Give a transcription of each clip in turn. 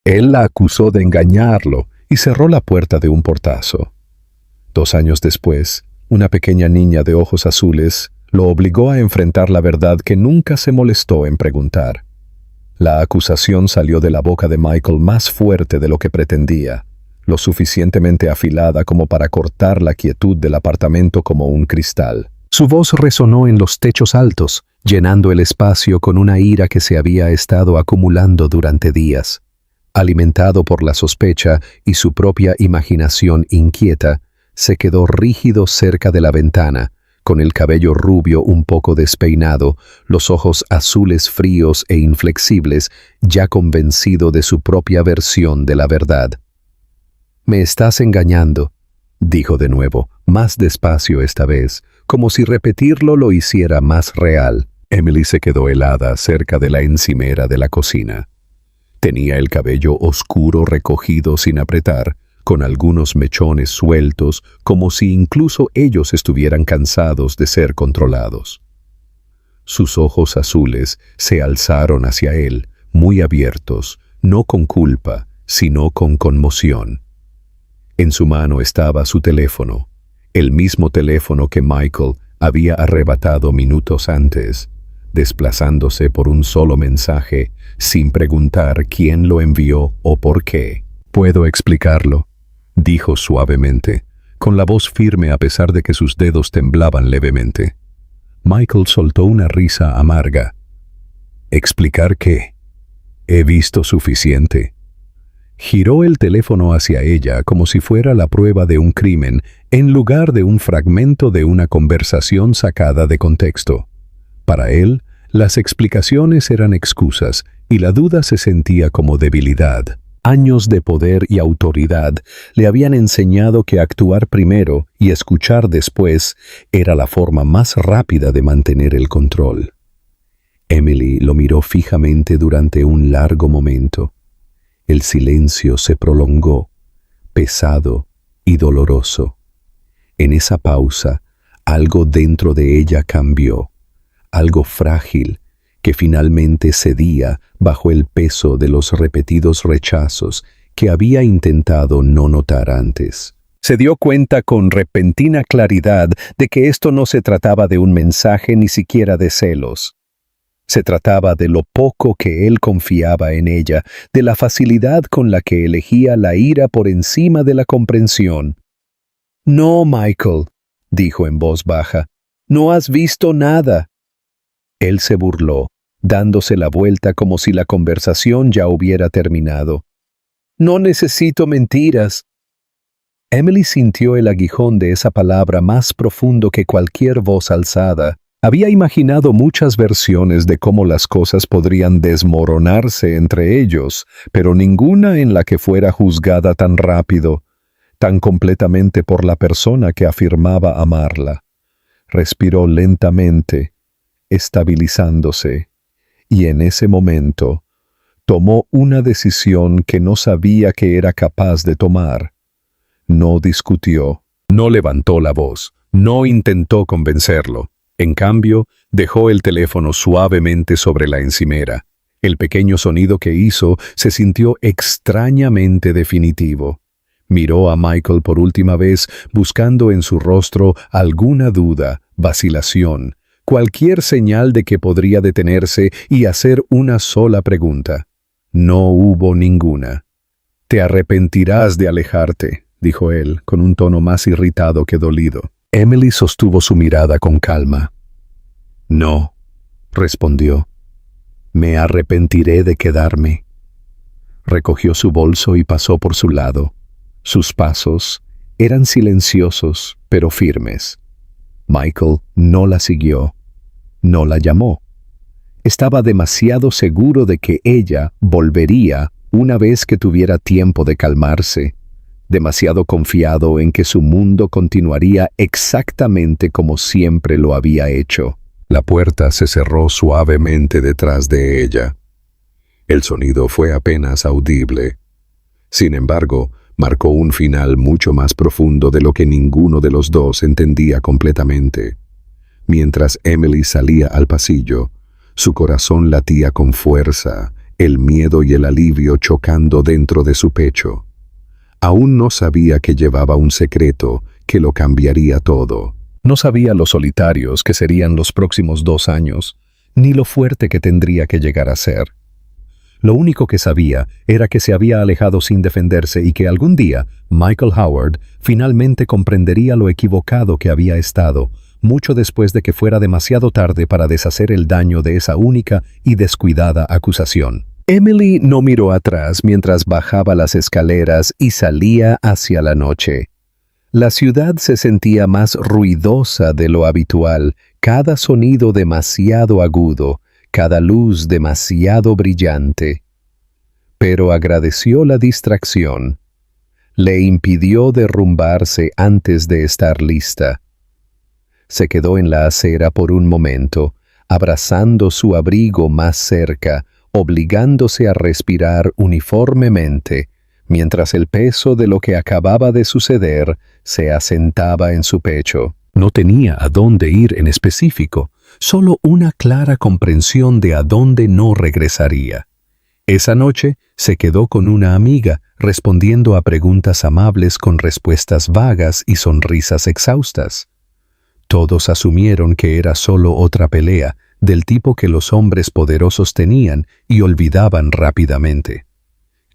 Él la acusó de engañarlo y cerró la puerta de un portazo. 2 años después, una pequeña niña de ojos azules lo obligó a enfrentar la verdad que nunca se molestó en preguntar. La acusación salió de la boca de Michael más fuerte de lo que pretendía, lo suficientemente afilada como para cortar la quietud del apartamento como un cristal. Su voz resonó en los techos altos, llenando el espacio con una ira que se había estado acumulando durante días. Alimentado por la sospecha y su propia imaginación inquieta, se quedó rígido cerca de la ventana, con el cabello rubio un poco despeinado, los ojos azules fríos e inflexibles, ya convencido de su propia versión de la verdad. «Me estás engañando», dijo de nuevo, más despacio esta vez, como si repetirlo lo hiciera más real. Emily se quedó helada cerca de la encimera de la cocina. Tenía el cabello oscuro recogido sin apretar, con algunos mechones sueltos, como si incluso ellos estuvieran cansados de ser controlados. Sus ojos azules se alzaron hacia él, muy abiertos, no con culpa, sino con conmoción. En su mano estaba su teléfono, el mismo teléfono que Michael había arrebatado minutos antes, desplazándose por un solo mensaje, sin preguntar quién lo envió o por qué. «Puedo explicarlo», dijo suavemente, con la voz firme a pesar de que sus dedos temblaban levemente. Michael soltó una risa amarga. «¿Explicar qué? He visto suficiente». Giró el teléfono hacia ella como si fuera la prueba de un crimen, en lugar de un fragmento de una conversación sacada de contexto. Para él, las explicaciones eran excusas y la duda se sentía como debilidad. Años de poder y autoridad le habían enseñado que actuar primero y escuchar después era la forma más rápida de mantener el control. Emily lo miró fijamente durante un largo momento. El silencio se prolongó, pesado y doloroso. En esa pausa, algo dentro de ella cambió, algo frágil que finalmente cedía bajo el peso de los repetidos rechazos que había intentado no notar antes. Se dio cuenta con repentina claridad de que esto no se trataba de un mensaje ni siquiera de celos. Se trataba de lo poco que él confiaba en ella, de la facilidad con la que elegía la ira por encima de la comprensión. «No, Michael», dijo en voz baja, «no has visto nada». Él se burló, dándose la vuelta como si la conversación ya hubiera terminado. «No necesito mentiras». Emily sintió el aguijón de esa palabra más profundo que cualquier voz alzada. Había imaginado muchas versiones de cómo las cosas podrían desmoronarse entre ellos, pero ninguna en la que fuera juzgada tan rápido, tan completamente por la persona que afirmaba amarla. Respiró lentamente, estabilizándose, y en ese momento tomó una decisión que no sabía que era capaz de tomar. No discutió, no levantó la voz, no intentó convencerlo. En cambio, dejó el teléfono suavemente sobre la encimera. El pequeño sonido que hizo se sintió extrañamente definitivo. Miró a Michael por última vez, buscando en su rostro alguna duda, vacilación, cualquier señal de que podría detenerse y hacer una sola pregunta. No hubo ninguna. «Te arrepentirás de alejarte», dijo él, con un tono más irritado que dolido. Emily sostuvo su mirada con calma. «No», respondió. «Me arrepentiré de quedarme». Recogió su bolso y pasó por su lado. Sus pasos eran silenciosos, pero firmes. Michael no la siguió, no la llamó. Estaba demasiado seguro de que ella volvería una vez que tuviera tiempo de calmarse, demasiado confiado en que su mundo continuaría exactamente como siempre lo había hecho. La puerta se cerró suavemente detrás de ella. El sonido fue apenas audible. Sin embargo, marcó un final mucho más profundo de lo que ninguno de los dos entendía completamente. Mientras Emily salía al pasillo, su corazón latía con fuerza, el miedo y el alivio chocando dentro de su pecho. Aún no sabía que llevaba un secreto que lo cambiaría todo. No sabía lo solitarios que serían los próximos 2 años, ni lo fuerte que tendría que llegar a ser. Lo único que sabía era que se había alejado sin defenderse y que algún día Michael Howard finalmente comprendería lo equivocado que había estado, mucho después de que fuera demasiado tarde para deshacer el daño de esa única y descuidada acusación. Emily no miró atrás mientras bajaba las escaleras y salía hacia la noche. La ciudad se sentía más ruidosa de lo habitual, cada sonido demasiado agudo, cada luz demasiado brillante. Pero agradeció la distracción. Le impidió derrumbarse antes de estar lista. Se quedó en la acera por un momento, abrazando su abrigo más cerca, obligándose a respirar uniformemente, mientras el peso de lo que acababa de suceder se asentaba en su pecho. No tenía a dónde ir en específico, solo una clara comprensión de a dónde no regresaría. Esa noche se quedó con una amiga, respondiendo a preguntas amables con respuestas vagas y sonrisas exhaustas. Todos asumieron que era solo otra pelea, del tipo que los hombres poderosos tenían y olvidaban rápidamente.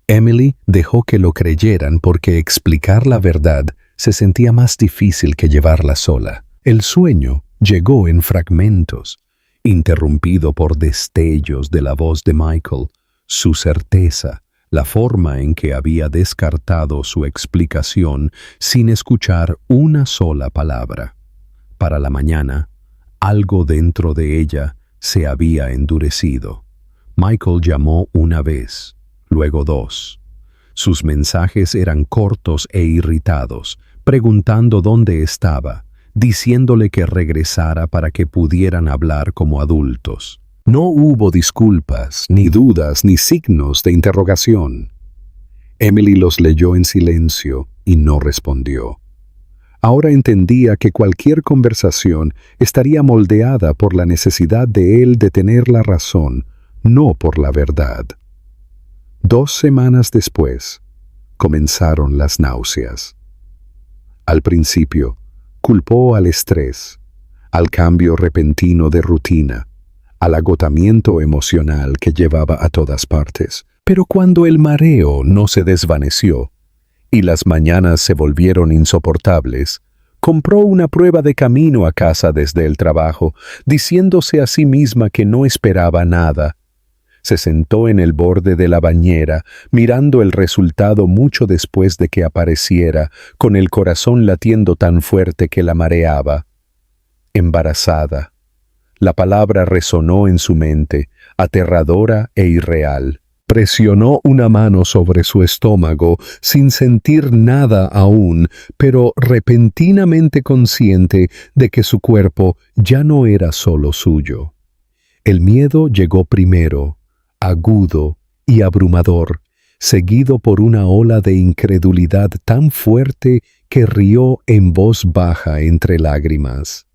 Emily dejó que lo creyeran porque explicar la verdad se sentía más difícil que llevarla sola. El sueño llegó en fragmentos, interrumpido por destellos de la voz de Michael, su certeza, la forma en que había descartado su explicación sin escuchar una sola palabra. Para la mañana, algo dentro de ella se había endurecido. Michael llamó una vez, luego 2. Sus mensajes eran cortos e irritados, preguntando dónde estaba, diciéndole que regresara para que pudieran hablar como adultos. No hubo disculpas, ni dudas, ni signos de interrogación. Emily los leyó en silencio y no respondió. Ahora entendía que cualquier conversación estaría moldeada por la necesidad de él de tener la razón, no por la verdad. 2 semanas después, comenzaron las náuseas. Al principio, culpó al estrés, al cambio repentino de rutina, al agotamiento emocional que llevaba a todas partes. Pero cuando el mareo no se desvaneció y las mañanas se volvieron insoportables, compró una prueba de camino a casa desde el trabajo, diciéndose a sí misma que no esperaba nada. Se sentó en el borde de la bañera, mirando el resultado mucho después de que apareciera, con el corazón latiendo tan fuerte que la mareaba. Embarazada. La palabra resonó en su mente, aterradora e irreal. Presionó una mano sobre su estómago, sin sentir nada aún, pero repentinamente consciente de que su cuerpo ya no era solo suyo. El miedo llegó primero, agudo y abrumador, seguido por una ola de incredulidad tan fuerte que rió en voz baja entre lágrimas.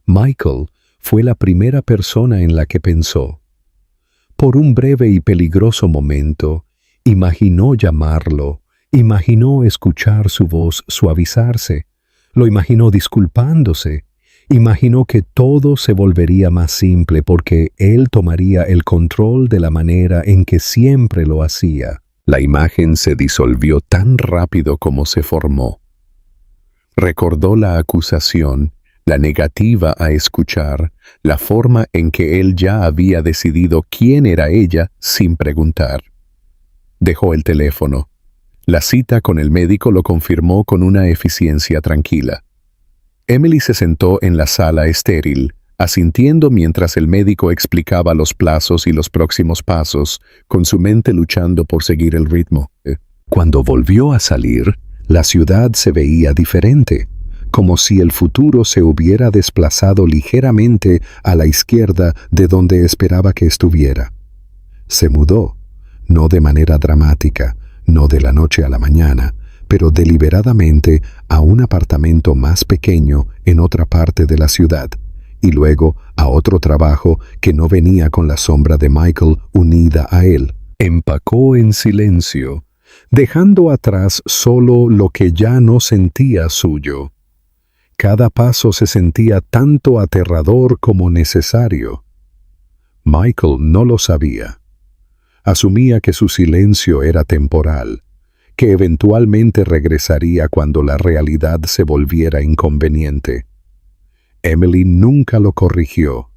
Michael fue la primera persona en la que pensó. Por un breve y peligroso momento, imaginó llamarlo, imaginó escuchar su voz suavizarse, lo imaginó disculpándose, imaginó que todo se volvería más simple porque él tomaría el control de la manera en que siempre lo hacía. La imagen se disolvió tan rápido como se formó. Recordó la acusación, la negativa a escuchar, la forma en que él ya había decidido quién era ella sin preguntar. Dejó el teléfono. La cita con el médico lo confirmó con una eficiencia tranquila. Emily se sentó en la sala estéril, asintiendo mientras el médico explicaba los plazos y los próximos pasos, con su mente luchando por seguir el ritmo. Cuando volvió a salir, la ciudad se veía diferente, como si el futuro se hubiera desplazado ligeramente a la izquierda de donde esperaba que estuviera. Se mudó, no de manera dramática, no de la noche a la mañana, pero deliberadamente a un apartamento más pequeño en otra parte de la ciudad, y luego a otro trabajo que no venía con la sombra de Michael unida a él. Empacó en silencio, dejando atrás solo lo que ya no sentía suyo. Cada paso se sentía tanto aterrador como necesario. Michael no lo sabía. Asumía que su silencio era temporal, que eventualmente regresaría cuando la realidad se volviera inconveniente. Emily nunca lo corrigió.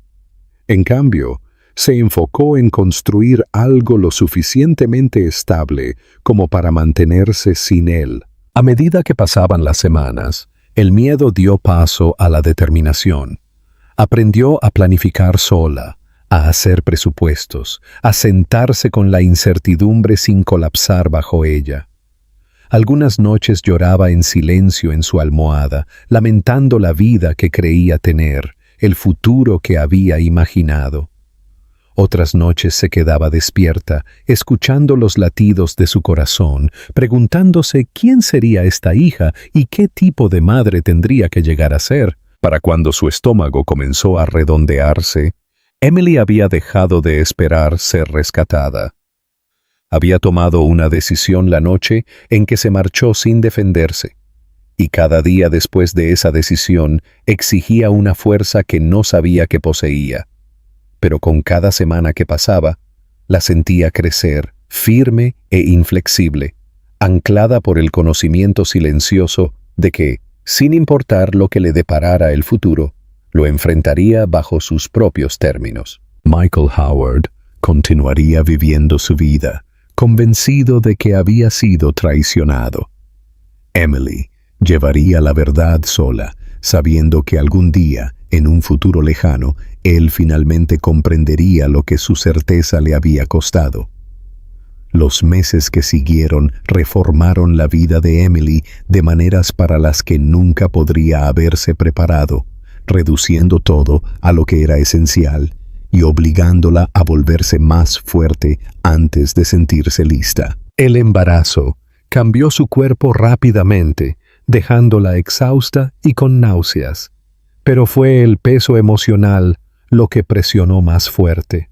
En cambio, se enfocó en construir algo lo suficientemente estable como para mantenerse sin él. A medida que pasaban las semanas, el miedo dio paso a la determinación. Aprendió a planificar sola, a hacer presupuestos, a sentarse con la incertidumbre sin colapsar bajo ella. Algunas noches lloraba en silencio en su almohada, lamentando la vida que creía tener, el futuro que había imaginado. Otras noches se quedaba despierta, escuchando los latidos de su corazón, preguntándose quién sería esta hija y qué tipo de madre tendría que llegar a ser. Para cuando su estómago comenzó a redondearse, Emily había dejado de esperar ser rescatada. Había tomado una decisión la noche en que se marchó sin defenderse, y cada día después de esa decisión exigía una fuerza que no sabía que poseía. Pero con cada semana que pasaba, la sentía crecer, firme e inflexible, anclada por el conocimiento silencioso de que, sin importar lo que le deparara el futuro, lo enfrentaría bajo sus propios términos. Michael Howard continuaría viviendo su vida, convencido de que había sido traicionado. Emily llevaría la verdad sola, sabiendo que algún día, en un futuro lejano, él finalmente comprendería lo que su certeza le había costado. Los meses que siguieron reformaron la vida de Emily de maneras para las que nunca podría haberse preparado, reduciendo todo a lo que era esencial y obligándola a volverse más fuerte antes de sentirse lista. El embarazo cambió su cuerpo rápidamente, dejándola exhausta y con náuseas. Pero fue el peso emocional lo que presionó más fuerte.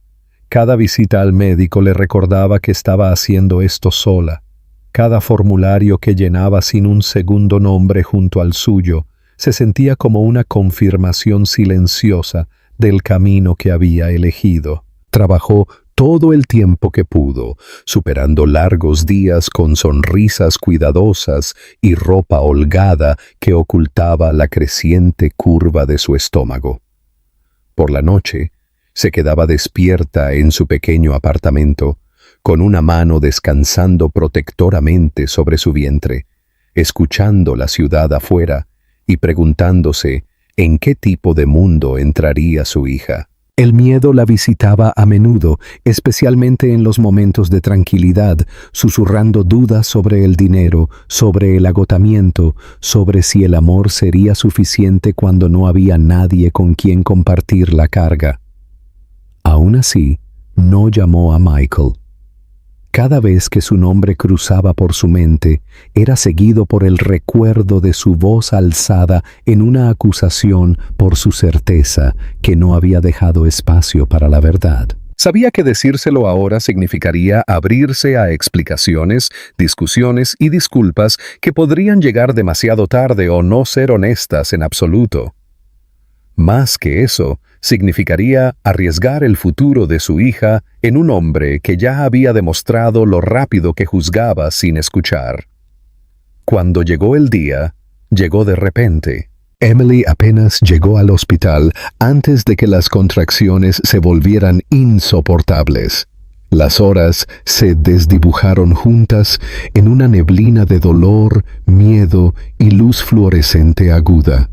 Cada visita al médico le recordaba que estaba haciendo esto sola. Cada formulario que llenaba sin un segundo nombre junto al suyo se sentía como una confirmación silenciosa del camino que había elegido. Trabajó todo el tiempo que pudo, superando largos días con sonrisas cuidadosas y ropa holgada que ocultaba la creciente curva de su estómago. Por la noche, se quedaba despierta en su pequeño apartamento, con una mano descansando protectoramente sobre su vientre, escuchando la ciudad afuera y preguntándose en qué tipo de mundo entraría su hija. El miedo la visitaba a menudo, especialmente en los momentos de tranquilidad, susurrando dudas sobre el dinero, sobre el agotamiento, sobre si el amor sería suficiente cuando no había nadie con quien compartir la carga. Aún así, no llamó a Michael. Cada vez que su nombre cruzaba por su mente, era seguido por el recuerdo de su voz alzada en una acusación por su certeza que no había dejado espacio para la verdad. Sabía que decírselo ahora significaría abrirse a explicaciones, discusiones y disculpas que podrían llegar demasiado tarde o no ser honestas en absoluto. Más que eso, significaría arriesgar el futuro de su hija en un hombre que ya había demostrado lo rápido que juzgaba sin escuchar. Cuando llegó el día, llegó de repente. Emily apenas llegó al hospital antes de que las contracciones se volvieran insoportables. Las horas se desdibujaron juntas en una neblina de dolor, miedo y luz fluorescente aguda.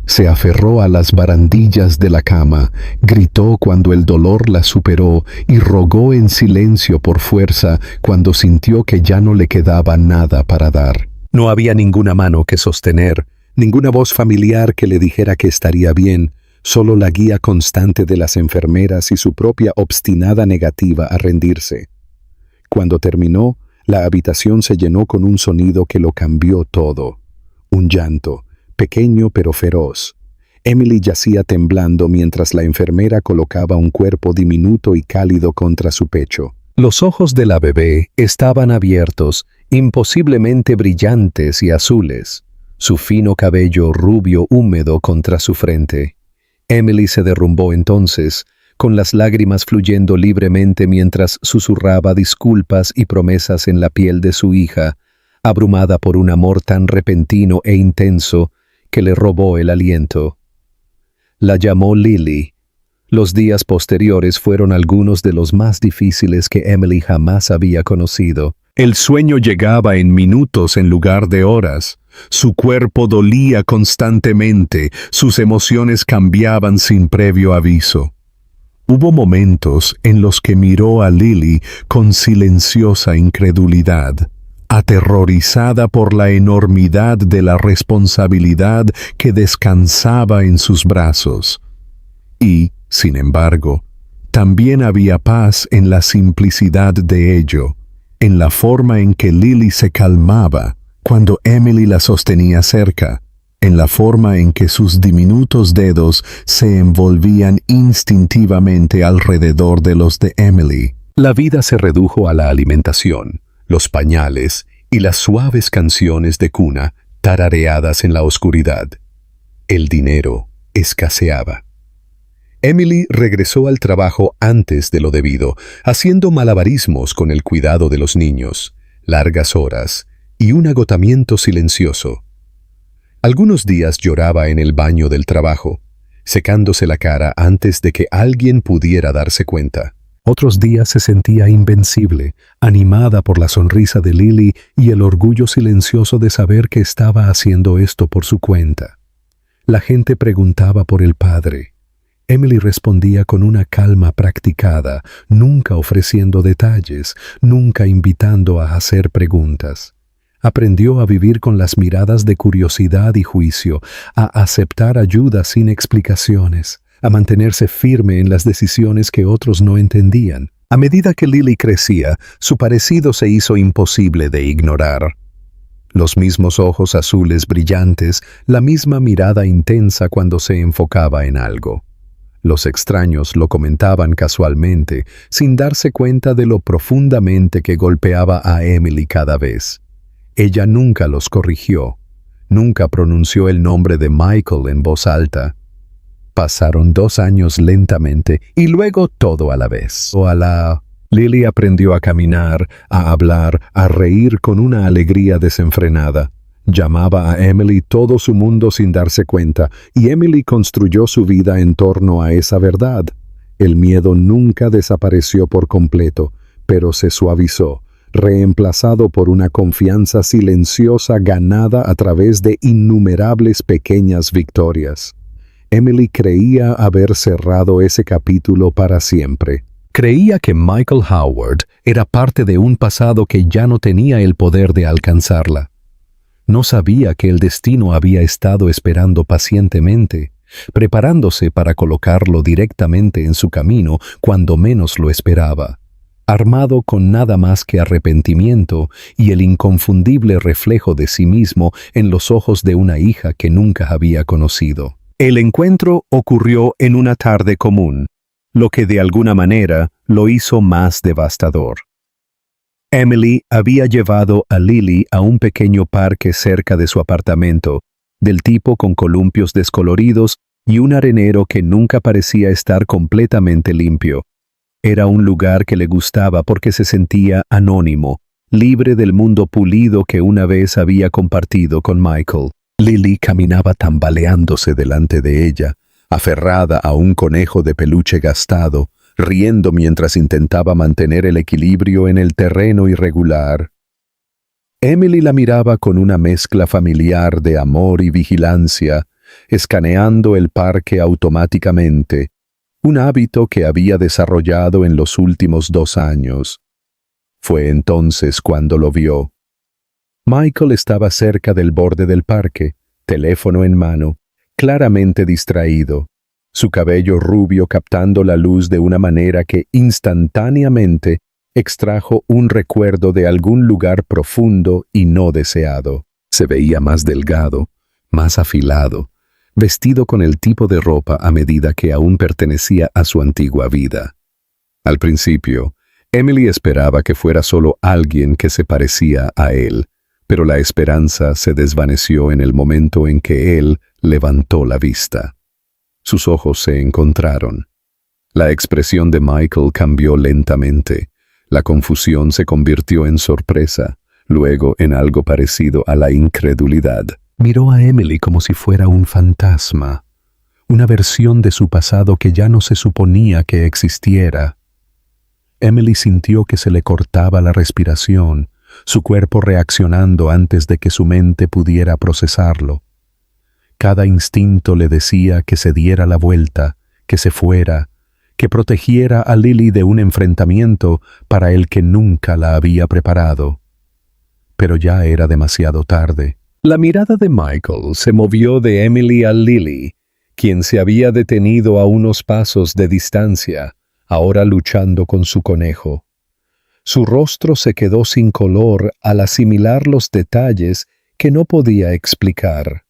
Se aferró a las barandillas de la cama, gritó cuando el dolor la superó y rogó en silencio por fuerza cuando sintió que ya no le quedaba nada para dar. No había ninguna mano que sostener, ninguna voz familiar que le dijera que estaría bien, solo la guía constante de las enfermeras y su propia obstinada negativa a rendirse. Cuando terminó, la habitación se llenó con un sonido que lo cambió todo. Un llanto, pequeño pero feroz. Emily yacía temblando mientras la enfermera colocaba un cuerpo diminuto y cálido contra su pecho. Los ojos de la bebé estaban abiertos, imposiblemente brillantes y azules, su fino cabello rubio húmedo contra su frente. Emily se derrumbó entonces, con las lágrimas fluyendo libremente mientras susurraba disculpas y promesas en la piel de su hija, abrumada por un amor tan repentino e intenso que le robó el aliento. La llamó Lily. Los días posteriores fueron algunos de los más difíciles que Emily jamás había conocido. El sueño llegaba en minutos en lugar de horas. Su cuerpo dolía constantemente, sus emociones cambiaban sin previo aviso. Hubo momentos en los que miró a Lily con silenciosa incredulidad, aterrorizada por la enormidad de la responsabilidad que descansaba en sus brazos. Y, sin embargo, también había paz en la simplicidad de ello, en la forma en que Lily se calmaba cuando Emily la sostenía cerca, en la forma en que sus diminutos dedos se envolvían instintivamente alrededor de los de Emily. La vida se redujo a la alimentación, los pañales y las suaves canciones de cuna tarareadas en la oscuridad. El dinero escaseaba. Emily regresó al trabajo antes de lo debido, haciendo malabarismos con el cuidado de los niños, largas horas y un agotamiento silencioso. Algunos días lloraba en el baño del trabajo, secándose la cara antes de que alguien pudiera darse cuenta. Otros días se sentía invencible, animada por la sonrisa de Lily y el orgullo silencioso de saber que estaba haciendo esto por su cuenta. La gente preguntaba por el padre. Emily respondía con una calma practicada, nunca ofreciendo detalles, nunca invitando a hacer preguntas. Aprendió a vivir con las miradas de curiosidad y juicio, a aceptar ayuda sin explicaciones, a mantenerse firme en las decisiones que otros no entendían. A medida que Lily crecía, su parecido se hizo imposible de ignorar. Los mismos ojos azules brillantes, la misma mirada intensa cuando se enfocaba en algo. Los extraños lo comentaban casualmente, sin darse cuenta de lo profundamente que golpeaba a Emily cada vez. Ella nunca los corrigió, nunca pronunció el nombre de Michael en voz alta. Pasaron 2 años lentamente y luego todo a la vez. Lily aprendió a caminar, a hablar, a reír con una alegría desenfrenada. Llamaba a Emily todo su mundo sin darse cuenta, y Emily construyó su vida en torno a esa verdad. El miedo nunca desapareció por completo, pero se suavizó, reemplazado por una confianza silenciosa ganada a través de innumerables pequeñas victorias. Emily creía haber cerrado ese capítulo para siempre. Creía que Michael Howard era parte de un pasado que ya no tenía el poder de alcanzarla. No sabía que el destino había estado esperando pacientemente, preparándose para colocarlo directamente en su camino cuando menos lo esperaba, armado con nada más que arrepentimiento y el inconfundible reflejo de sí mismo en los ojos de una hija que nunca había conocido. El encuentro ocurrió en una tarde común, lo que de alguna manera lo hizo más devastador. Emily había llevado a Lily a un pequeño parque cerca de su apartamento, del tipo con columpios descoloridos y un arenero que nunca parecía estar completamente limpio. Era un lugar que le gustaba porque se sentía anónimo, libre del mundo pulido que una vez había compartido con Michael. Lily caminaba tambaleándose delante de ella, aferrada a un conejo de peluche gastado, riendo mientras intentaba mantener el equilibrio en el terreno irregular. Emily la miraba con una mezcla familiar de amor y vigilancia, escaneando el parque automáticamente, un hábito que había desarrollado en los últimos 2 años. Fue entonces cuando lo vio. Michael estaba cerca del borde del parque, teléfono en mano, claramente distraído, su cabello rubio captando la luz de una manera que instantáneamente extrajo un recuerdo de algún lugar profundo y no deseado. Se veía más delgado, más afilado, vestido con el tipo de ropa a medida que aún pertenecía a su antigua vida. Al principio, Emily esperaba que fuera solo alguien que se parecía a él, pero la esperanza se desvaneció en el momento en que él levantó la vista. Sus ojos se encontraron. La expresión de Michael cambió lentamente. La confusión se convirtió en sorpresa, luego en algo parecido a la incredulidad. Miró a Emily como si fuera un fantasma, una versión de su pasado que ya no se suponía que existiera. Emily sintió que se le cortaba la respiración, su cuerpo reaccionando antes de que su mente pudiera procesarlo. Cada instinto le decía que se diera la vuelta, que se fuera, que protegiera a Lily de un enfrentamiento para el que nunca la había preparado. Pero ya era demasiado tarde. La mirada de Michael se movió de Emily a Lily, quien se había detenido a unos pasos de distancia, ahora luchando con su conejo. Su rostro se quedó sin color al asimilar los detalles que no podía explicar.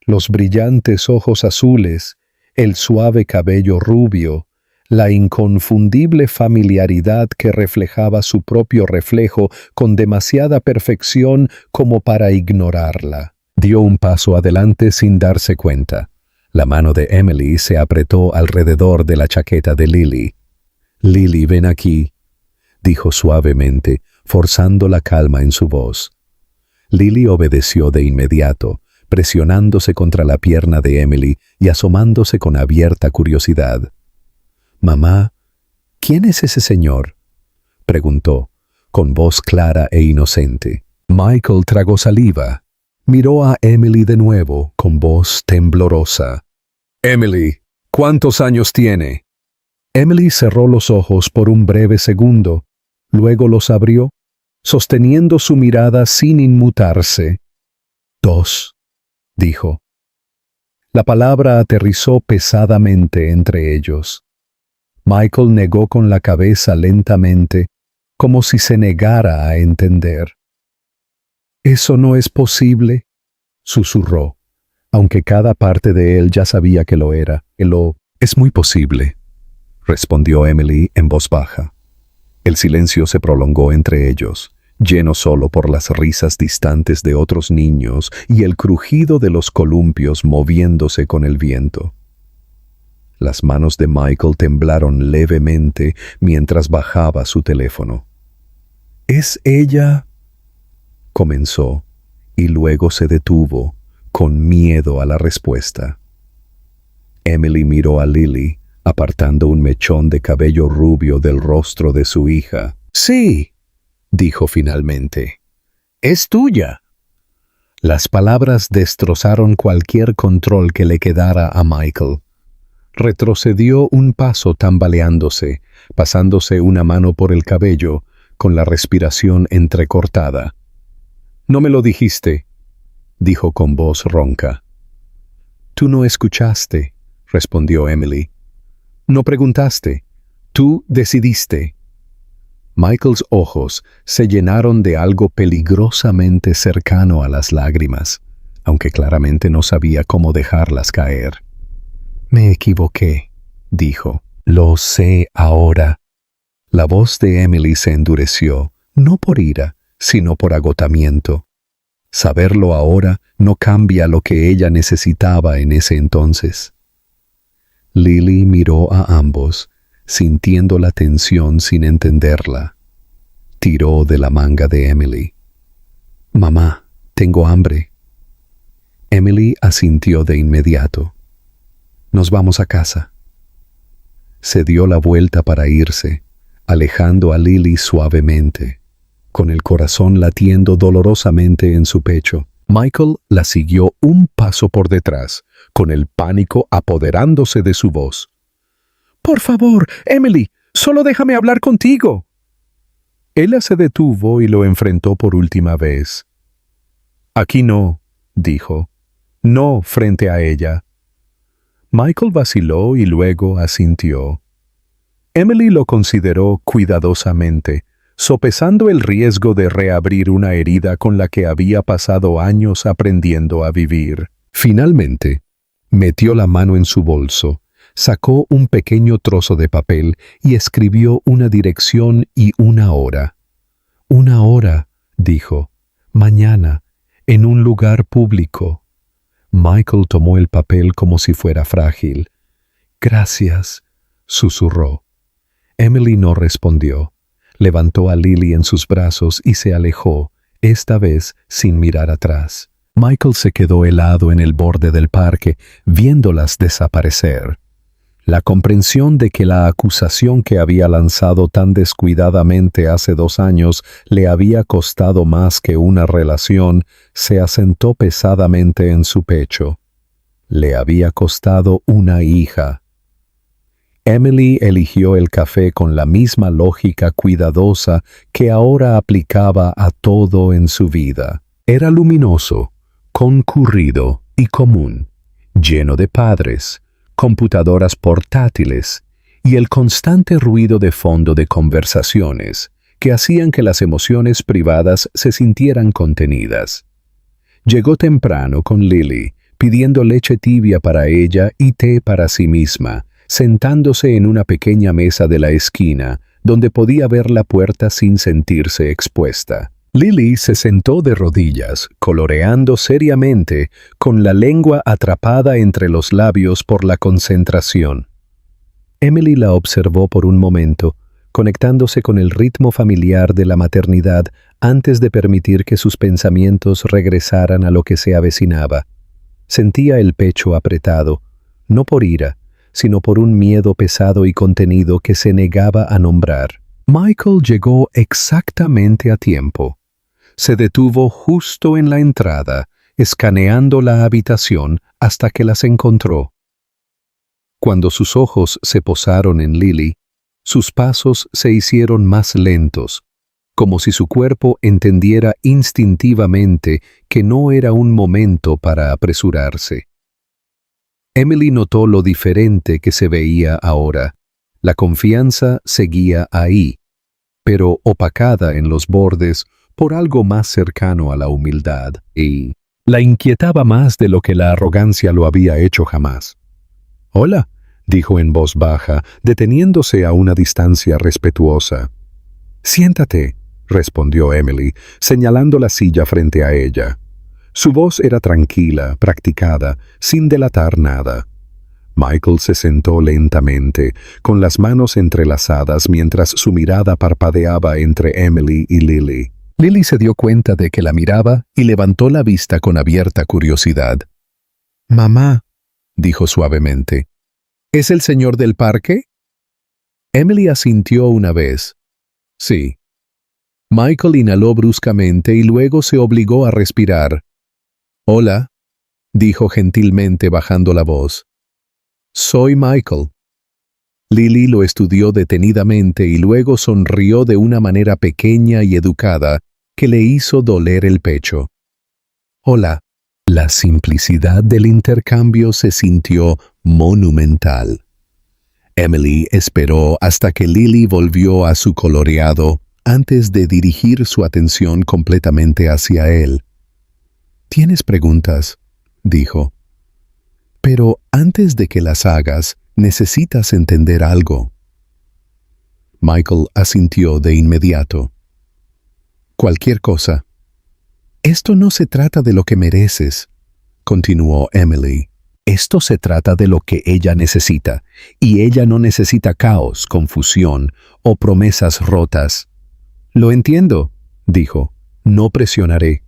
Los brillantes ojos azules, el suave cabello rubio, la inconfundible familiaridad que reflejaba su propio reflejo con demasiada perfección como para ignorarla. Dio un paso adelante sin darse cuenta. La mano de Emily se apretó alrededor de la chaqueta de Lily. «Lily, ven aquí», dijo suavemente, forzando la calma en su voz. Lily obedeció de inmediato, presionándose contra la pierna de Emily y asomándose con abierta curiosidad. «Mamá, ¿quién es ese señor?», preguntó, con voz clara e inocente. Michael tragó saliva. Miró a Emily de nuevo, con voz temblorosa. «Emily, ¿cuántos años tiene?». Emily cerró los ojos por un breve segundo, luego los abrió, sosteniendo su mirada sin inmutarse. «2», dijo. La palabra aterrizó pesadamente entre ellos. Michael negó con la cabeza lentamente, como si se negara a entender. «Eso no es posible», susurró, aunque cada parte de él ya sabía que lo era. «Es muy posible», respondió Emily en voz baja. El silencio se prolongó entre ellos, lleno solo por las risas distantes de otros niños y el crujido de los columpios moviéndose con el viento. Las manos de Michael temblaron levemente mientras bajaba su teléfono. «¿Es ella?», comenzó, y luego se detuvo, con miedo a la respuesta. Emily miró a Lily, apartando un mechón de cabello rubio del rostro de su hija. «Sí», dijo finalmente. «Es tuya». Las palabras destrozaron cualquier control que le quedara a Michael. Retrocedió un paso tambaleándose, pasándose una mano por el cabello, con la respiración entrecortada. «No me lo dijiste», dijo con voz ronca. «Tú no escuchaste», respondió Emily. «No preguntaste, tú decidiste». Michael's ojos se llenaron de algo peligrosamente cercano a las lágrimas, aunque claramente no sabía cómo dejarlas caer. «Me equivoqué», dijo. «Lo sé ahora». La voz de Emily se endureció, no por ira, sino por agotamiento. Saberlo ahora no cambia lo que ella necesitaba en ese entonces. Lily miró a ambos, sintiendo la tensión sin entenderla. Tiró de la manga de Emily. «Mamá, tengo hambre». Emily asintió de inmediato. «Nos vamos a casa». Se dio la vuelta para irse, alejando a Lily suavemente, con el corazón latiendo dolorosamente en su pecho. Michael la siguió un paso por detrás, con el pánico apoderándose de su voz. «Por favor, Emily, solo déjame hablar contigo». Ella se detuvo y lo enfrentó por última vez. «Aquí no», dijo. «No frente a ella». Michael vaciló y luego asintió. Emily lo consideró cuidadosamente, sopesando el riesgo de reabrir una herida con la que había pasado años aprendiendo a vivir. Finalmente, metió la mano en su bolso, Sacó un pequeño trozo de papel y escribió una dirección y una hora. «Una hora», dijo, «mañana, en un lugar público». Michael tomó el papel como si fuera frágil. «Gracias», susurró. Emily no respondió. Levantó a Lily en sus brazos y se alejó, esta vez sin mirar atrás. Michael se quedó helado en el borde del parque, viéndolas desaparecer. La comprensión de que la acusación que había lanzado tan descuidadamente hace 2 años le había costado más que una relación se asentó pesadamente en su pecho. Le había costado una hija. Emily eligió el café con la misma lógica cuidadosa que ahora aplicaba a todo en su vida. Era luminoso, concurrido y común, lleno de padres, computadoras portátiles y el constante ruido de fondo de conversaciones que hacían que las emociones privadas se sintieran contenidas. Llegó temprano con Lily, pidiendo leche tibia para ella y té para sí misma, sentándose en una pequeña mesa de la esquina, donde podía ver la puerta sin sentirse expuesta. Lily se sentó de rodillas, coloreando seriamente, con la lengua atrapada entre los labios por la concentración. Emily la observó por un momento, conectándose con el ritmo familiar de la maternidad antes de permitir que sus pensamientos regresaran a lo que se avecinaba. Sentía el pecho apretado, no por ira, sino por un miedo pesado y contenido que se negaba a nombrar. Michael llegó exactamente a tiempo. Se detuvo justo en la entrada, escaneando la habitación hasta que las encontró. Cuando sus ojos se posaron en Lily, sus pasos se hicieron más lentos, como si su cuerpo entendiera instintivamente que no era un momento para apresurarse. Emily notó lo diferente que se veía ahora. La confianza seguía ahí, pero opacada en los bordes por algo más cercano a la humildad, y la inquietaba más de lo que la arrogancia lo había hecho jamás. «Hola», dijo en voz baja, deteniéndose a una distancia respetuosa. «Siéntate», respondió Emily, señalando la silla frente a ella. Su voz era tranquila, practicada, sin delatar nada. Michael se sentó lentamente, con las manos entrelazadas mientras su mirada parpadeaba entre Emily y Lily. Lily se dio cuenta de que la miraba y levantó la vista con abierta curiosidad. «Mamá», dijo suavemente, «¿es el señor del parque?» Emily asintió una vez. «Sí». Michael inhaló bruscamente y luego se obligó a respirar. «Hola», dijo gentilmente bajando la voz. «Soy Michael». Lily lo estudió detenidamente y luego sonrió de una manera pequeña y educada que le hizo doler el pecho. «Hola». La simplicidad del intercambio se sintió monumental. Emily esperó hasta que Lily volvió a su coloreado antes de dirigir su atención completamente hacia él. «¿Tienes preguntas?», dijo. «Pero antes de que las hagas, necesitas entender algo». Michael asintió de inmediato. «Cualquier cosa». «Esto no se trata de lo que mereces», continuó Emily. «Esto se trata de lo que ella necesita, y ella no necesita caos, confusión o promesas rotas». «Lo entiendo», dijo. «No presionaré».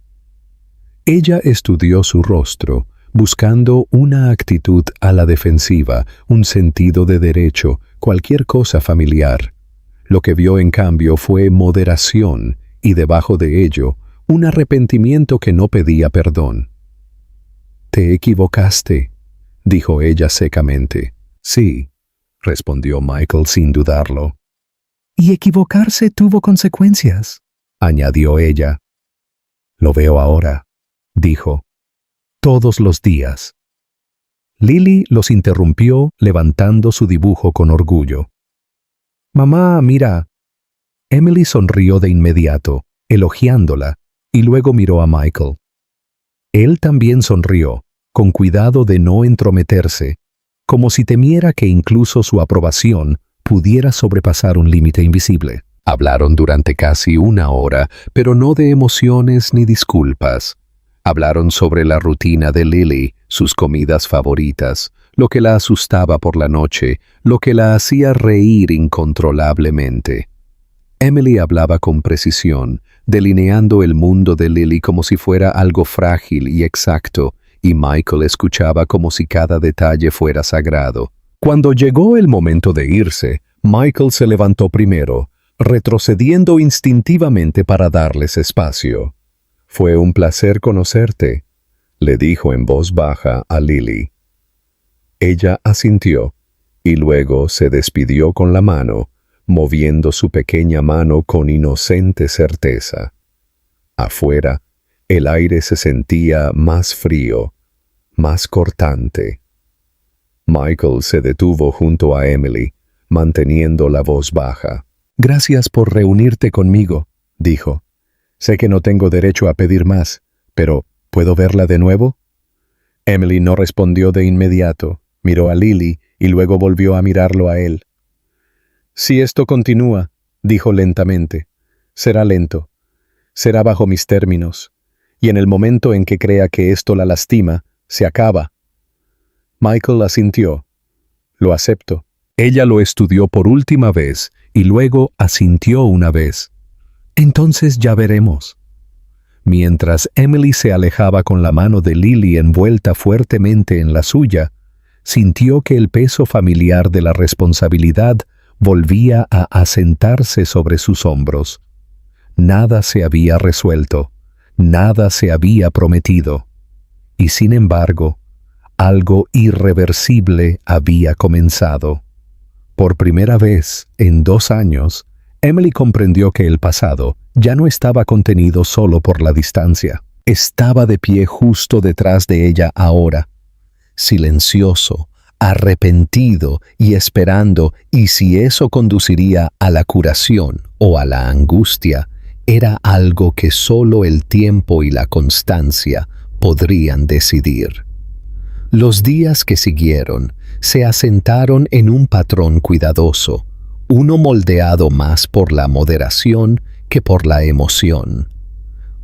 Ella estudió su rostro, buscando una actitud a la defensiva, un sentido de derecho, cualquier cosa familiar. Lo que vio en cambio fue moderación, y debajo de ello, un arrepentimiento que no pedía perdón. «Te equivocaste», dijo ella secamente. «Sí», respondió Michael sin dudarlo. «Y equivocarse tuvo consecuencias», añadió ella. «Lo veo ahora», dijo. «Todos los días». Lily los interrumpió levantando su dibujo con orgullo. «Mamá, mira». Emily sonrió de inmediato, elogiándola, y luego miró a Michael. Él también sonrió, con cuidado de no entrometerse, como si temiera que incluso su aprobación pudiera sobrepasar un límite invisible. Hablaron durante casi una hora, pero no de emociones ni disculpas. Hablaron sobre la rutina de Lily, sus comidas favoritas, lo que la asustaba por la noche, lo que la hacía reír incontrolablemente. Emily hablaba con precisión, delineando el mundo de Lily como si fuera algo frágil y exacto, y Michael escuchaba como si cada detalle fuera sagrado. Cuando llegó el momento de irse, Michael se levantó primero, retrocediendo instintivamente para darles espacio. «Fue un placer conocerte», le dijo en voz baja a Lily. Ella asintió, y luego se despidió con la mano, moviendo su pequeña mano con inocente certeza. Afuera, el aire se sentía más frío, más cortante. Michael se detuvo junto a Emily, manteniendo la voz baja. «Gracias por reunirte conmigo», dijo. «Sé que no tengo derecho a pedir más, pero ¿puedo verla de nuevo?» Emily no respondió de inmediato, miró a Lily y luego volvió a mirarlo a él. «Si esto continúa», dijo lentamente, «será lento. Será bajo mis términos. Y en el momento en que crea que esto la lastima, se acaba». Michael asintió. «Lo acepto». Ella lo estudió por última vez y luego asintió una vez. «Entonces ya veremos». Mientras Emily se alejaba con la mano de Lily envuelta fuertemente en la suya, sintió que el peso familiar de la responsabilidad volvía a asentarse sobre sus hombros. Nada se había resuelto, nada se había prometido. Y sin embargo, algo irreversible había comenzado. Por primera vez en 2 años, Emily comprendió que el pasado ya no estaba contenido solo por la distancia. Estaba de pie justo detrás de ella ahora, silencioso, arrepentido y esperando, y si eso conduciría a la curación o a la angustia, era algo que solo el tiempo y la constancia podrían decidir. Los días que siguieron se asentaron en un patrón cuidadoso, uno moldeado más por la moderación que por la emoción.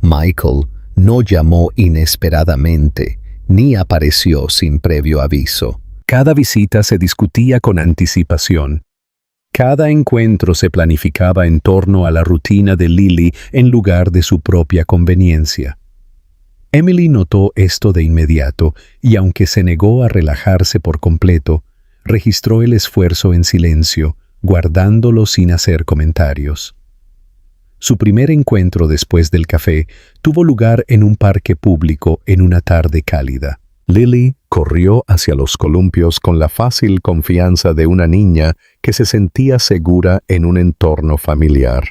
Michael no llamó inesperadamente, ni apareció sin previo aviso. Cada visita se discutía con anticipación. Cada encuentro se planificaba en torno a la rutina de Lily en lugar de su propia conveniencia. Emily notó esto de inmediato y aunque se negó a relajarse por completo, registró el esfuerzo en silencio, guardándolo sin hacer comentarios. Su primer encuentro después del café tuvo lugar en un parque público en una tarde cálida. Lily corrió hacia los columpios con la fácil confianza de una niña que se sentía segura en un entorno familiar.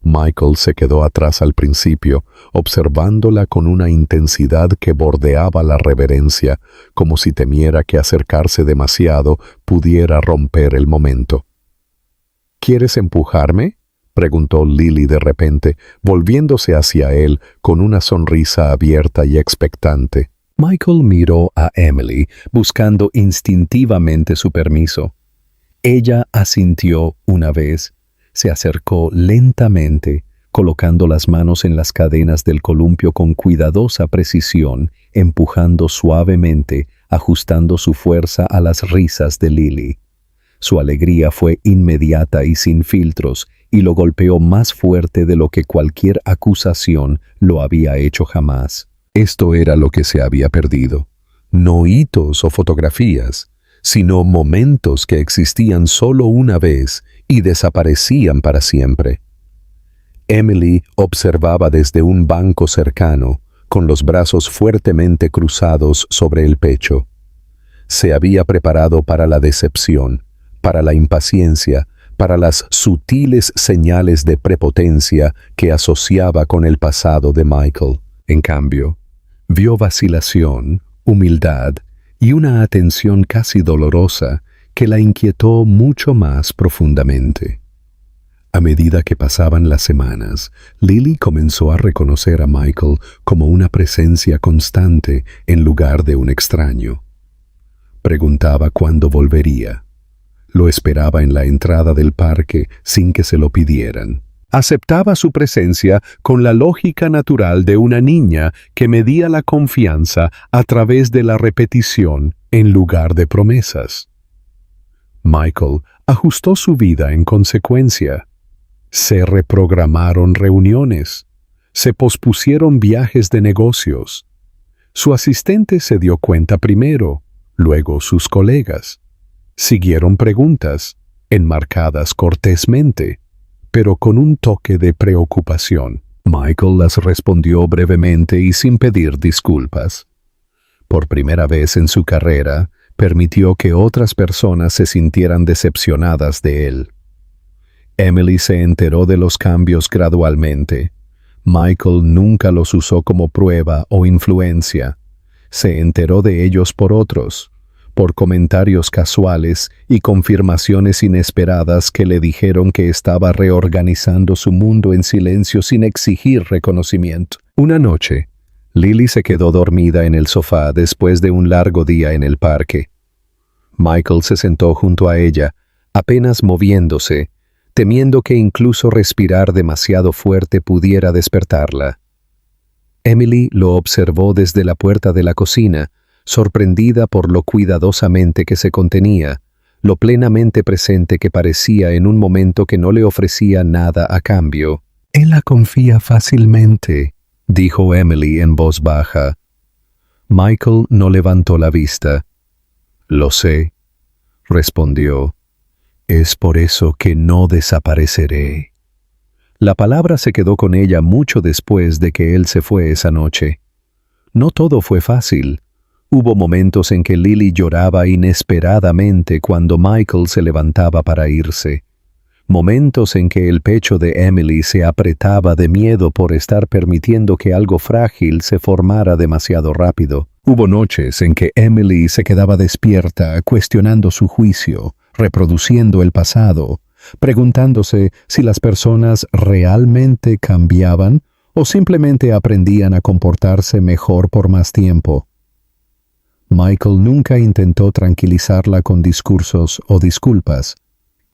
Michael se quedó atrás al principio, observándola con una intensidad que bordeaba la reverencia, como si temiera que acercarse demasiado pudiera romper el momento. «¿Quieres empujarme?», preguntó Lily de repente, volviéndose hacia él con una sonrisa abierta y expectante. Michael miró a Emily, buscando instintivamente su permiso. Ella asintió una vez, se acercó lentamente, colocando las manos en las cadenas del columpio con cuidadosa precisión, empujando suavemente, ajustando su fuerza a las risas de Lily. Su alegría fue inmediata y sin filtros, y lo golpeó más fuerte de lo que cualquier acusación lo había hecho jamás. Esto era lo que se había perdido. No hitos o fotografías, sino momentos que existían solo una vez y desaparecían para siempre. Emily observaba desde un banco cercano, con los brazos fuertemente cruzados sobre el pecho. Se había preparado para la decepción, para la impaciencia, para las sutiles señales de prepotencia que asociaba con el pasado de Michael. En cambio, vio vacilación, humildad y una atención casi dolorosa que la inquietó mucho más profundamente. A medida que pasaban las semanas, Lily comenzó a reconocer a Michael como una presencia constante en lugar de un extraño. preguntaba cuándo volvería. Lo esperaba en la entrada del parque sin que se lo pidieran. Aceptaba su presencia con la lógica natural de una niña que medía la confianza a través de la repetición en lugar de promesas. Michael ajustó su vida en consecuencia. Se reprogramaron reuniones. Se pospusieron viajes de negocios. Su asistente se dio cuenta primero, luego sus colegas. Siguieron preguntas, enmarcadas cortésmente, pero con un toque de preocupación. Michael las respondió brevemente y sin pedir disculpas. Por primera vez en su carrera, permitió que otras personas se sintieran decepcionadas de él. Emily se enteró de los cambios gradualmente. Michael nunca los usó como prueba o influencia. Se enteró de ellos por otros, por comentarios casuales y confirmaciones inesperadas que le dijeron que estaba reorganizando su mundo en silencio sin exigir reconocimiento. Una noche, Lily se quedó dormida en el sofá después de un largo día en el parque. Michael se sentó junto a ella, apenas moviéndose, temiendo que incluso respirar demasiado fuerte pudiera despertarla. Emily lo observó desde la puerta de la cocina, sorprendida por lo cuidadosamente que se contenía, lo plenamente presente que parecía en un momento que no le ofrecía nada a cambio. «Él la confía fácilmente», dijo Emily en voz baja. Michael no levantó la vista. «Lo sé», respondió. «Es por eso que no desapareceré». La palabra se quedó con ella mucho después de que él se fue esa noche. No todo fue fácil. Hubo momentos en que Lily lloraba inesperadamente cuando Michael se levantaba para irse. Momentos en que el pecho de Emily se apretaba de miedo por estar permitiendo que algo frágil se formara demasiado rápido. Hubo noches en que Emily se quedaba despierta, cuestionando su juicio, reproduciendo el pasado, preguntándose si las personas realmente cambiaban o simplemente aprendían a comportarse mejor por más tiempo. Michael nunca intentó tranquilizarla con discursos o disculpas.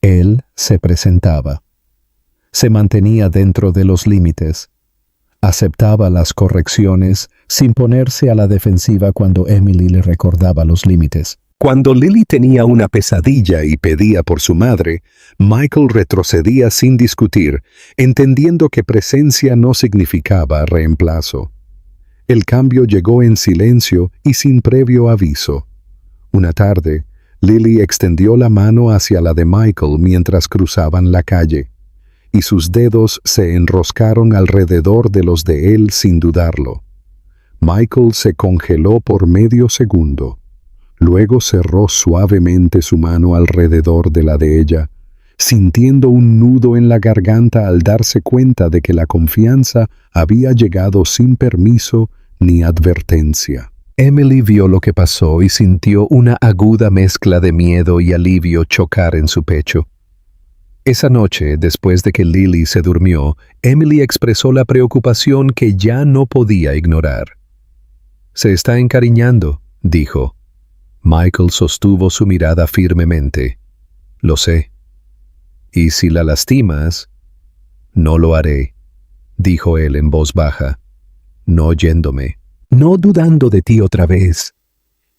Él se presentaba. Se mantenía dentro de los límites. Aceptaba las correcciones sin ponerse a la defensiva cuando Emily le recordaba los límites. Cuando Lily tenía una pesadilla y pedía por su madre, Michael retrocedía sin discutir, entendiendo que presencia no significaba reemplazo. El cambio llegó en silencio y sin previo aviso. Una tarde, Lily extendió la mano hacia la de Michael mientras cruzaban la calle, y sus dedos se enroscaron alrededor de los de él sin dudarlo. Michael se congeló por medio segundo. Luego cerró suavemente su mano alrededor de la de ella, sintiendo un nudo en la garganta al darse cuenta de que la confianza había llegado sin permiso ni advertencia. Emily vio lo que pasó y sintió una aguda mezcla de miedo y alivio chocar en su pecho. Esa noche, después de que Lily se durmió, Emily expresó la preocupación que ya no podía ignorar. «Se está encariñando», dijo. Michael sostuvo su mirada firmemente. «Lo sé. Y si la lastimas...» «No lo haré», dijo él en voz baja, no oyéndome, no dudando de ti otra vez.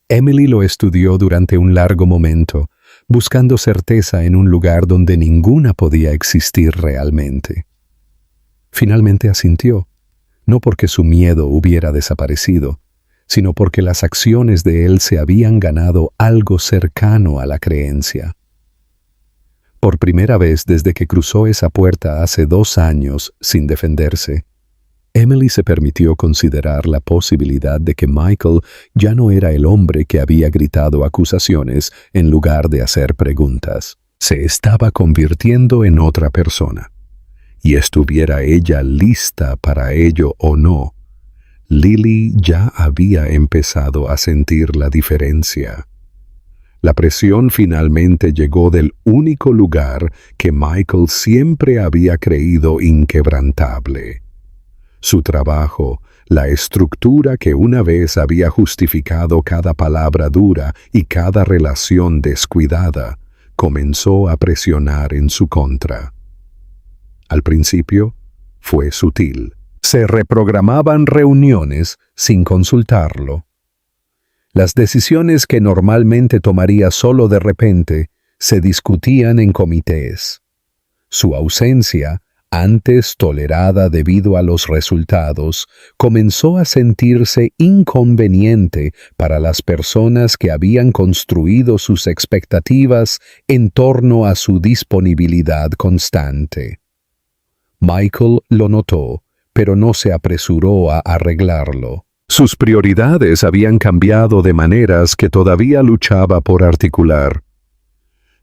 Emily lo estudió durante un largo momento, buscando certeza en un lugar donde ninguna podía existir realmente. Finalmente asintió, no porque su miedo hubiera desaparecido, sino porque las acciones de él se habían ganado algo cercano a la creencia. Por primera vez desde que cruzó esa puerta hace 2 años sin defenderse, Emily se permitió considerar la posibilidad de que Michael ya no era el hombre que había gritado acusaciones en lugar de hacer preguntas. Se estaba convirtiendo en otra persona. Y estuviera ella lista para ello o no, Lily ya había empezado a sentir la diferencia. La presión finalmente llegó del único lugar que Michael siempre había creído inquebrantable. Su trabajo, La estructura que una vez había justificado cada palabra dura y cada relación descuidada, comenzó a presionar en su contra. Al principio, fue sutil. Se reprogramaban reuniones sin consultarlo. Las decisiones que normalmente tomaría solo de repente se discutían en comités. Su ausencia, antes tolerada debido a los resultados, comenzó a sentirse inconveniente para las personas que habían construido sus expectativas en torno a su disponibilidad constante. Michael lo notó, pero no se apresuró a arreglarlo. Sus prioridades habían cambiado de maneras que todavía luchaba por articular.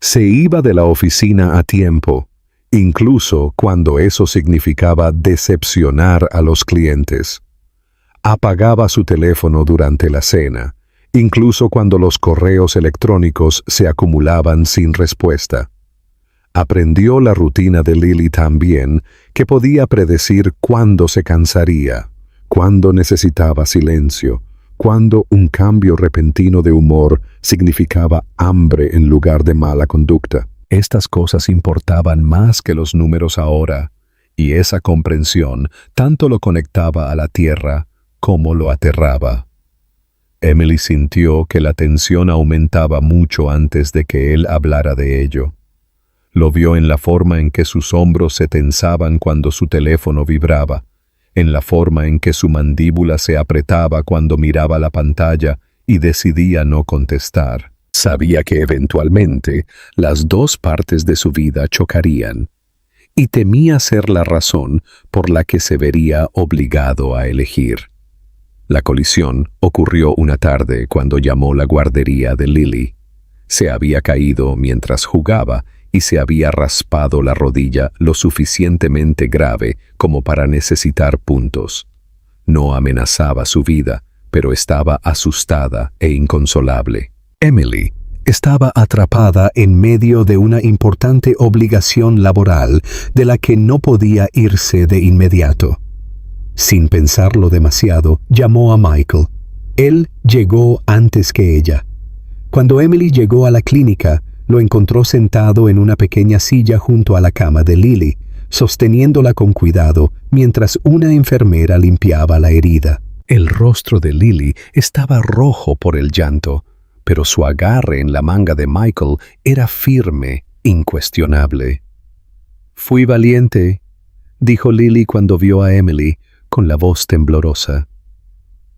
Se iba de la oficina a tiempo, incluso cuando eso significaba decepcionar a los clientes. Apagaba su teléfono durante la cena, incluso cuando los correos electrónicos se acumulaban sin respuesta. Aprendió la rutina de Lily tan bien que podía predecir cuándo se cansaría, cuándo necesitaba silencio, cuándo un cambio repentino de humor significaba hambre en lugar de mala conducta. Estas cosas importaban más que los números ahora, y esa comprensión tanto lo conectaba a la tierra como lo aterraba. Emily sintió que la tensión aumentaba mucho antes de que él hablara de ello. Lo vio en la forma en que sus hombros se tensaban cuando su teléfono vibraba, en la forma en que su mandíbula se apretaba cuando miraba la pantalla y decidía no contestar. Sabía que eventualmente las dos partes de su vida chocarían, y temía ser la razón por la que se vería obligado a elegir. La colisión ocurrió una tarde cuando llamó la guardería de Lily. Se había caído mientras jugaba y se había raspado la rodilla lo suficientemente grave como para necesitar puntos. No amenazaba su vida, pero estaba asustada e inconsolable. Emily estaba atrapada en medio de una importante obligación laboral de la que no podía irse de inmediato. Sin pensarlo demasiado, llamó a Michael. Él llegó antes que ella. Cuando Emily llegó a la clínica, lo encontró sentado en una pequeña silla junto a la cama de Lily, sosteniéndola con cuidado mientras una enfermera limpiaba la herida. El rostro de Lily estaba rojo por el llanto, pero su agarre en la manga de Michael era firme, incuestionable. «Fui valiente», dijo Lily cuando vio a Emily, con la voz temblorosa.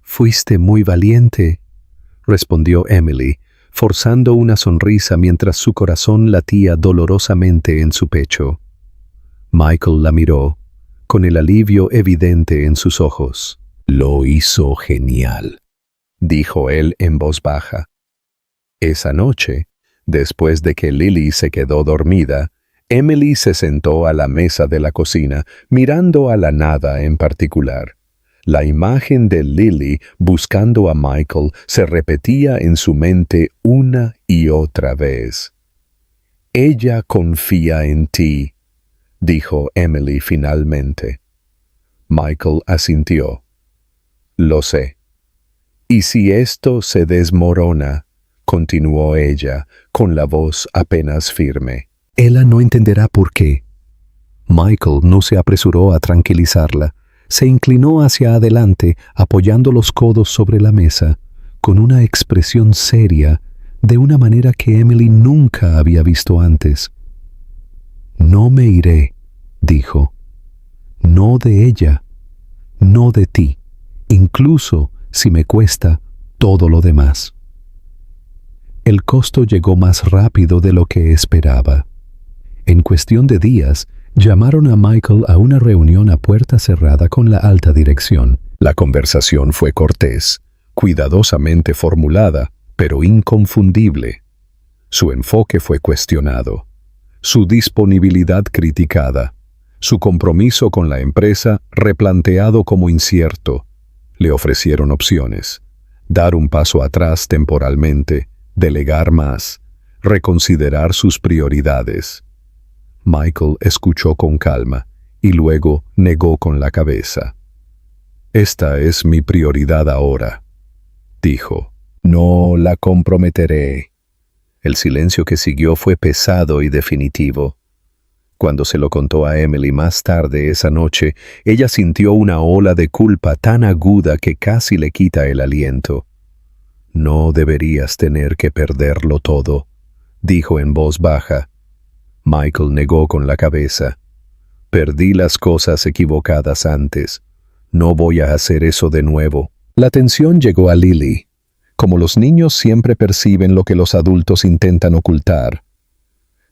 «Fuiste muy valiente», respondió Emily, forzando una sonrisa mientras su corazón latía dolorosamente en su pecho. Michael la miró, con el alivio evidente en sus ojos. «Lo hizo genial», dijo él en voz baja. Esa noche, después de que Lily se quedó dormida, Emily se sentó a la mesa de la cocina, mirando a la nada en particular. La imagen de Lily buscando a Michael se repetía en su mente una y otra vez. «Ella confía en ti», dijo Emily finalmente. Michael asintió. «Lo sé. Y si esto se desmorona», continuó ella, con la voz apenas firme, «ella no entenderá por qué». Michael no se apresuró a tranquilizarla. Se inclinó hacia adelante, apoyando los codos sobre la mesa, con una expresión seria, de una manera que Emily nunca había visto antes. «No me iré», dijo. «No de ella, no de ti, incluso si me cuesta todo lo demás». El costo llegó más rápido de lo que esperaba. En cuestión de días, llamaron a Michael a una reunión a puerta cerrada con la alta dirección. La conversación fue cortés, cuidadosamente formulada, pero inconfundible. Su enfoque fue cuestionado, su disponibilidad criticada, su compromiso con la empresa replanteado como incierto. Le ofrecieron opciones: dar un paso atrás temporalmente, delegar más, reconsiderar sus prioridades. Michael escuchó con calma y luego negó con la cabeza. Esta es mi prioridad ahora, dijo. No la comprometeré. El silencio que siguió fue pesado y definitivo. Cuando se lo contó a Emily más tarde esa noche, ella sintió una ola de culpa tan aguda que casi le quita el aliento. No deberías tener que perderlo todo, dijo en voz baja. Michael negó con la cabeza. Perdí las cosas equivocadas antes. No voy a hacer eso de nuevo. La tensión llegó a Lily. Como los niños siempre perciben lo que los adultos intentan ocultar.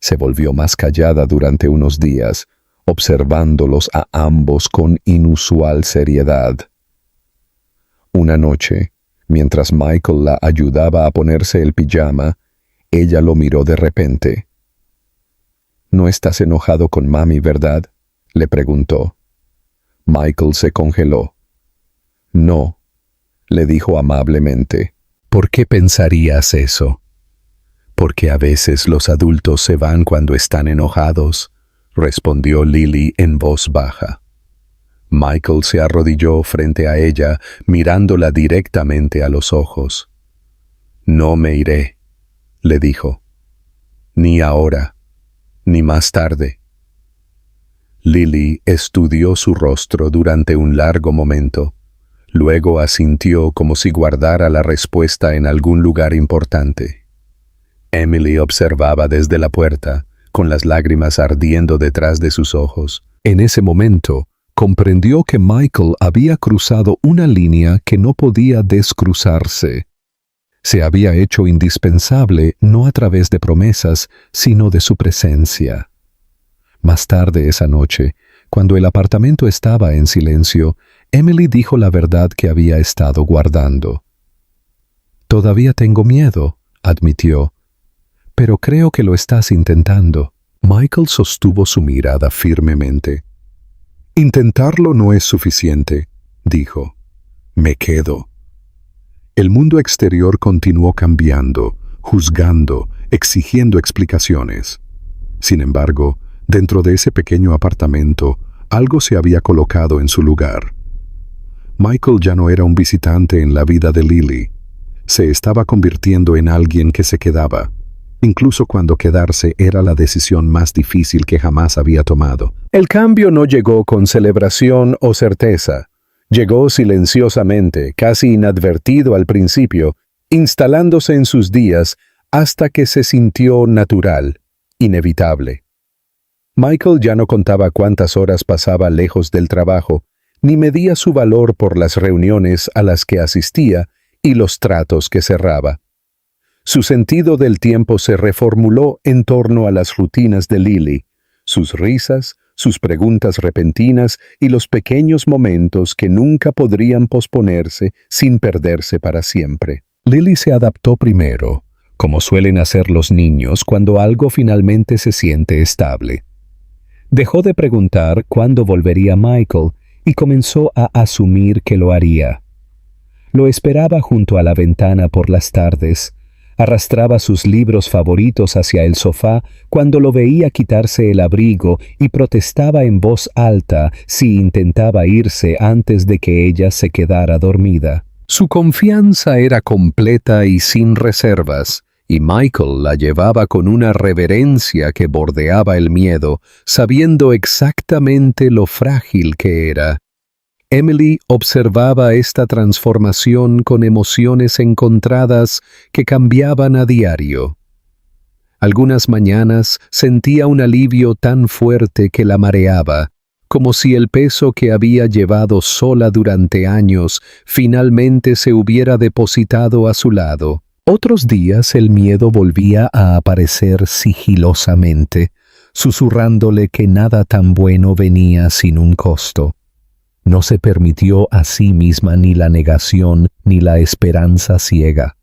Se volvió más callada durante unos días, observándolos a ambos con inusual seriedad. Una noche, mientras Michael la ayudaba a ponerse el pijama, ella lo miró de repente. «¿No estás enojado con mami, verdad?», le preguntó. Michael se congeló. «No», le dijo amablemente. «¿Por qué pensarías eso?» «Porque a veces los adultos se van cuando están enojados», respondió Lily en voz baja. Michael se arrodilló frente a ella, mirándola directamente a los ojos. «No me iré», le dijo. «Ni ahora, ni más tarde». Lily estudió su rostro durante un largo momento. Luego asintió como si guardara la respuesta en algún lugar importante. Emily observaba desde la puerta, con las lágrimas ardiendo detrás de sus ojos. En ese momento, comprendió que Michael había cruzado una línea que no podía descruzarse. Se había hecho indispensable no a través de promesas, sino de su presencia. Más tarde esa noche, cuando el apartamento estaba en silencio, Emily dijo la verdad que había estado guardando. «Todavía tengo miedo», admitió. «Pero creo que lo estás intentando». Michael sostuvo su mirada firmemente. «Intentarlo no es suficiente», dijo. «Me quedo». El mundo exterior continuó cambiando, juzgando, exigiendo explicaciones. Sin embargo, dentro de ese pequeño apartamento, algo se había colocado en su lugar. Michael ya no era un visitante en la vida de Lily. Se estaba convirtiendo en alguien que se quedaba, incluso cuando quedarse era la decisión más difícil que jamás había tomado. El cambio no llegó con celebración o certeza. Llegó silenciosamente, casi inadvertido al principio, instalándose en sus días hasta que se sintió natural, inevitable. Michael ya no contaba cuántas horas pasaba lejos del trabajo, ni medía su valor por las reuniones a las que asistía y los tratos que cerraba. Su sentido del tiempo se reformuló en torno a las rutinas de Lily, sus risas, sus preguntas repentinas y los pequeños momentos que nunca podrían posponerse sin perderse para siempre. Lily se adaptó primero, como suelen hacer los niños cuando algo finalmente se siente estable. Dejó de preguntar cuándo volvería Michael y comenzó a asumir que lo haría. Lo esperaba junto a la ventana por las tardes. Arrastraba sus libros favoritos hacia el sofá cuando lo veía quitarse el abrigo y protestaba en voz alta si intentaba irse antes de que ella se quedara dormida. Su confianza era completa y sin reservas, y Michael la llevaba con una reverencia que bordeaba el miedo, sabiendo exactamente lo frágil que era. Emily observaba esta transformación con emociones encontradas que cambiaban a diario. Algunas mañanas sentía un alivio tan fuerte que la mareaba, como si el peso que había llevado sola durante años finalmente se hubiera depositado a su lado. Otros días el miedo volvía a aparecer sigilosamente, susurrándole que nada tan bueno venía sin un costo. No se permitió a sí misma ni la negación ni la esperanza ciega.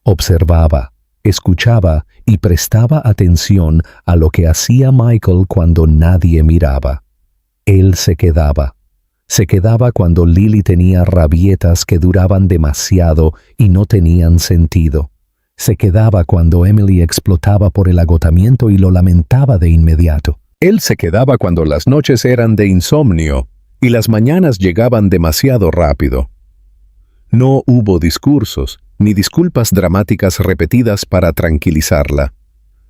Observaba, escuchaba y prestaba atención a lo que hacía Michael cuando nadie miraba. Él se quedaba cuando Lily tenía rabietas que duraban demasiado y no tenían sentido. Se quedaba cuando Emily explotaba por el agotamiento y lo lamentaba de inmediato. Él se quedaba cuando las noches eran de insomnio y las mañanas llegaban demasiado rápido. No hubo discursos ni disculpas dramáticas repetidas para tranquilizarla.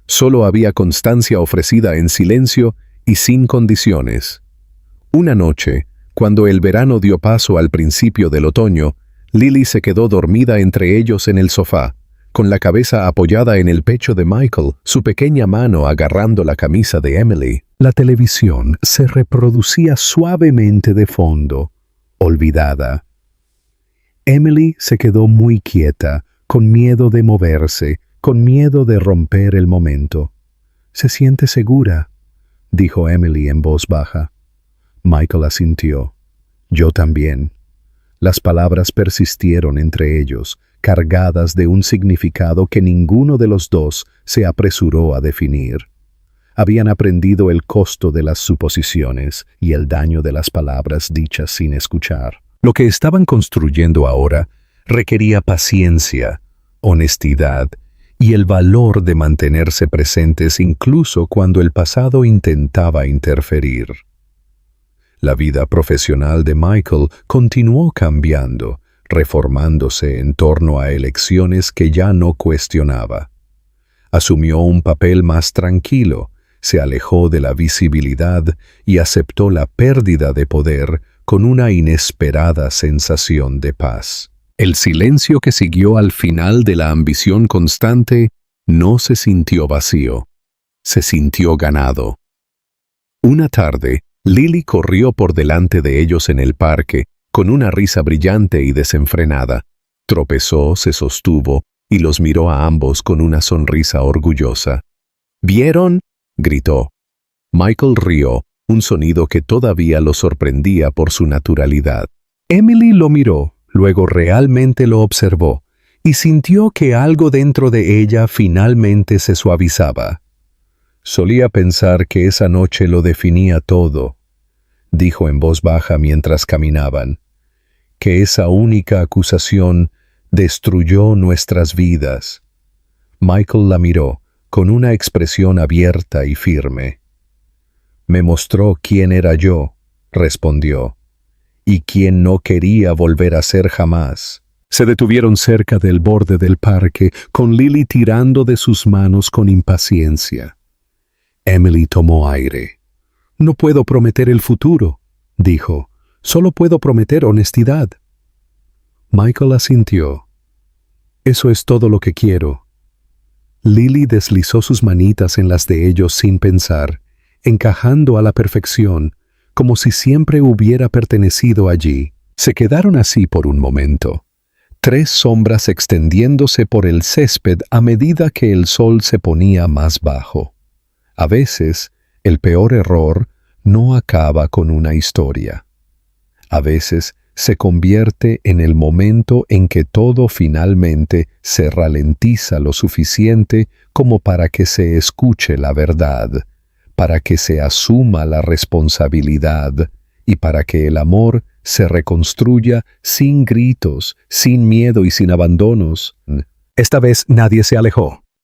Solo había constancia ofrecida en silencio y sin condiciones. Una noche, cuando el verano dio paso al principio del otoño, Lily se quedó dormida entre ellos en el sofá, con la cabeza apoyada en el pecho de Michael, su pequeña mano agarrando la camisa de Emily. La televisión se reproducía suavemente de fondo, olvidada. Emily se quedó muy quieta, con miedo de moverse, con miedo de romper el momento. «¿Se siente segura?», dijo Emily en voz baja. Michael asintió. «Yo también». Las palabras persistieron entre ellos, cargadas de un significado que ninguno de los dos se apresuró a definir. Habían aprendido el costo de las suposiciones y el daño de las palabras dichas sin escuchar. Lo que estaban construyendo ahora requería paciencia, honestidad y el valor de mantenerse presentes incluso cuando el pasado intentaba interferir. La vida profesional de Michael continuó cambiando, reformándose en torno a elecciones que ya no cuestionaba. Asumió un papel más tranquilo, se alejó de la visibilidad y aceptó la pérdida de poder con una inesperada sensación de paz. El silencio que siguió al final de la ambición constante no se sintió vacío, se sintió ganado. Una tarde, Lily corrió por delante de ellos en el parque, con una risa brillante y desenfrenada. Tropezó, se sostuvo y los miró a ambos con una sonrisa orgullosa. «¿Vieron?», gritó. Michael rió, un sonido que todavía lo sorprendía por su naturalidad. Emily lo miró, luego realmente lo observó, y sintió que algo dentro de ella finalmente se suavizaba. «Solía pensar que esa noche lo definía todo», dijo en voz baja mientras caminaban, «que esa única acusación destruyó nuestras vidas». Michael la miró, con una expresión abierta y firme. «Me mostró quién era yo», respondió, «y quién no quería volver a ser jamás». Se detuvieron cerca del borde del parque, con Lily tirando de sus manos con impaciencia. Emily tomó aire. «No puedo prometer el futuro», dijo. «Solo puedo prometer honestidad». Michael asintió. «Eso es todo lo que quiero». Lily deslizó sus manitas en las de ellos sin pensar, encajando a la perfección, como si siempre hubiera pertenecido allí. Se quedaron así por un momento. 3 sombras extendiéndose por el césped a medida que el sol se ponía más bajo. A veces, el peor error no acaba con una historia. A veces se convierte en el momento en que todo finalmente se ralentiza lo suficiente como para que se escuche la verdad, para que se asuma la responsabilidad y para que el amor se reconstruya sin gritos, sin miedo y sin abandonos. Esta vez nadie se alejó.